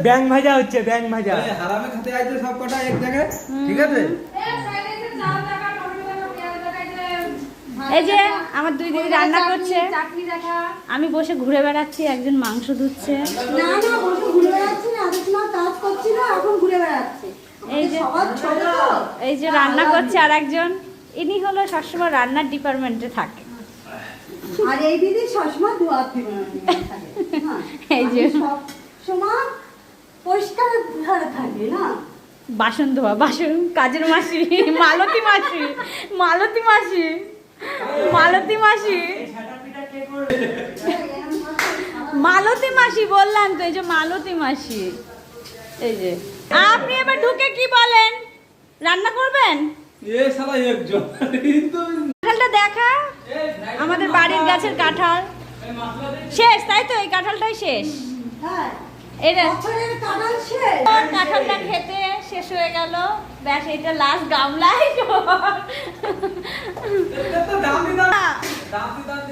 ব্যাং ভাজা হচ্ছে, ব্যাং ভাজা হারামে খেতে আইছে সব কটা এক জায়গায়, ঠিক আছে? এই যে আমার দুই দিদি রান্না করছে, আমি বসে ঘুরে বেড়াচ্ছি, একজন মাংস ধুচ্ছে। না না, বসে ঘুরে বেড়াচ্ছি না, আগে তোমার কাজ করছি না, এখন ঘুরে বেড়াচ্ছি। এই যে রান্না করছে আর একজন, ইনি হলো সবসময় রান্নার ডিপার্টমেন্টে থাকে। আর এই দিদি সবসময় ধোয়া থাকে। এই যে সবসময় পরিষ্কার থাকে না, বাসন ধোয়া, বাসন কাজের মাসি, মালতী মাসি, মালতী মাসি, মালতী মাসি, মালতী মাসি বললাম তো, এই যে মালতী মাসি। এই যে আপনি এবার ঢুকে কি বলেন, রান্না করবেন? এ শালা একজন কিন্তু কাঁঠালটা দেখা, আমাদের বাড়ির গাছের কাঁঠাল শেষ, তাই তো? এই কাঁঠালটাই শেষ। হ্যাঁ, এটা বছরের কাঁঠাল শেষ। কাঁঠালটা খেতে শেষ হয়ে গেল, ব্যাস এটা লাস্ট গামলায়। দামি দামি